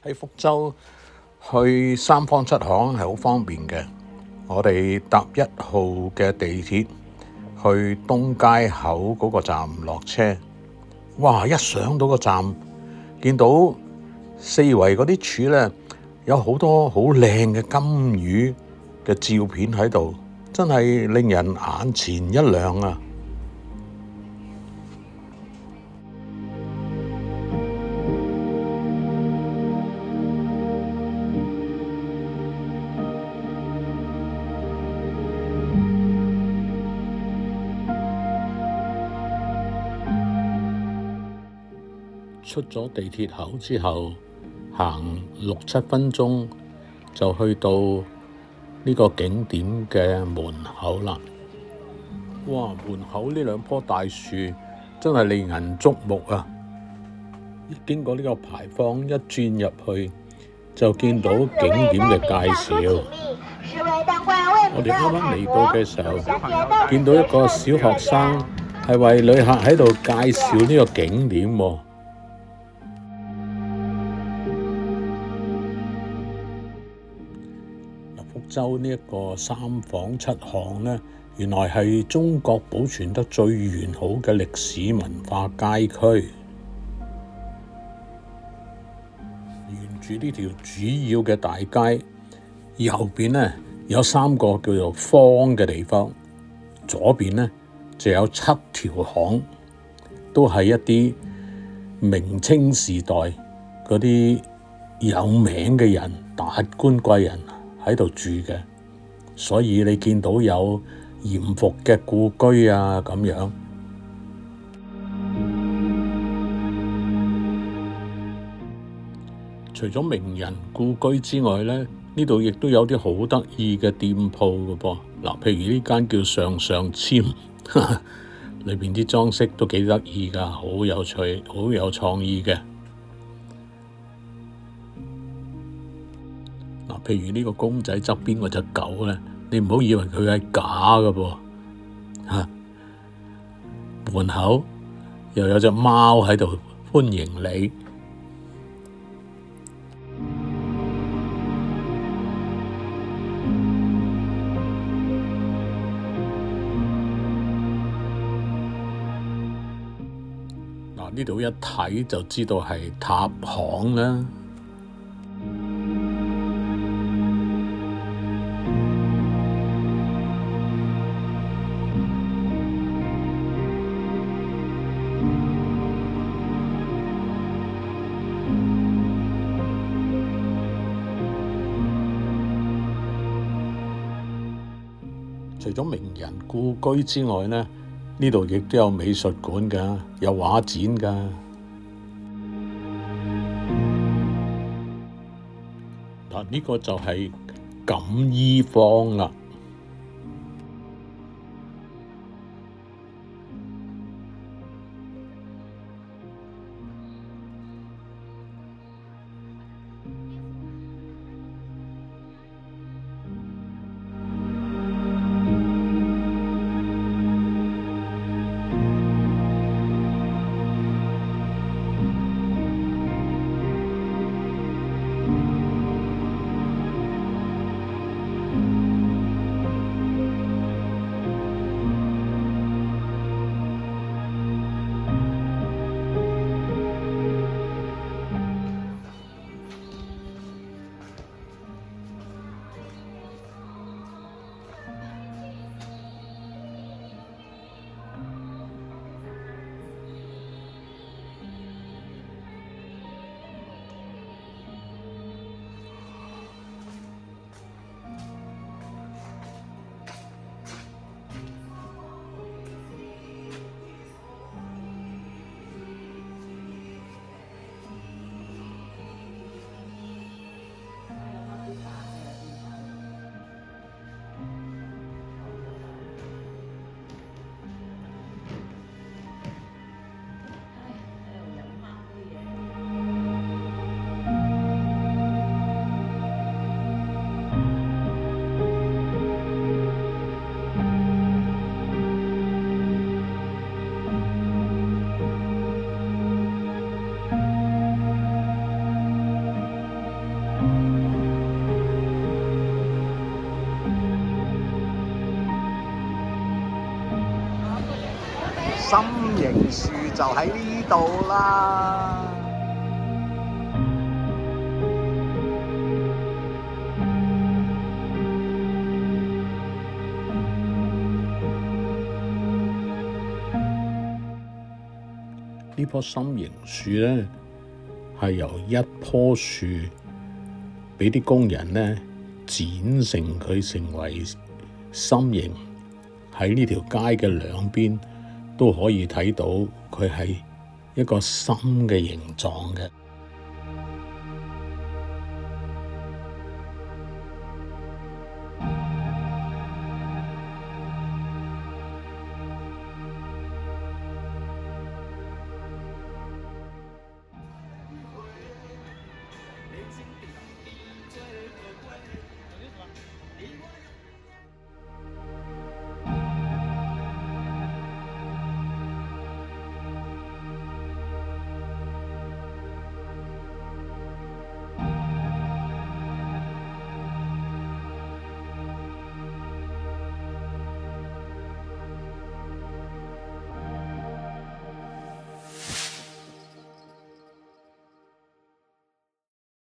喺福州去三坊七巷係好方便嘅。我哋搭1號嘅地鐵去東街口嗰個站落車，哇！一上到個站，見到四圍嗰啲柱咧，有好多好靚嘅金魚嘅照片喺度，真係令人眼前一亮啊！出咗地鐵口之後，行6-7分鐘就去到呢個景點嘅門口啦。哇！門口呢兩棵大樹真係令人矚目啊！一經過呢個牌坊，一轉入去就見到景點嘅介紹。我哋啱啱嚟到嘅時候，見到一個小學生係為旅客喺度介紹呢個景點喎。福州呢一個三坊七巷呢，原來係中國保存得最完好嘅歷史文化街區。沿住呢條主要嘅大街，右邊呢有3個叫做坊嘅地方，左邊呢就有7條巷，都係一啲明清時代嗰啲有名嘅人、達官貴人喺度住嘅，所以你見到有嚴復嘅故居啊咁樣。除咗名人故居之外呢，呢度亦都有啲好得意嘅店鋪嘅噃。嗱，譬如呢間叫上上籤，裏邊啲裝飾都幾得意㗎，好有趣，好有創意嘅。譬如呢個公仔側邊嗰隻狗咧，你唔好以為佢係假嘅噃，門口又有隻貓喺度歡迎你。嗱，呢度一睇就知道係塔巷啦。除咗名人故居之外呢，呢度亦都有美術館㗎，有畫展㗎。嗱，呢個就係錦衣坊啦。樹就喺呢度啦。呢棵心形樹咧，係由一棵樹俾啲工人咧剪成佢成為心形，喺呢條街嘅兩邊都可以睇到佢係一個心嘅形狀嘅。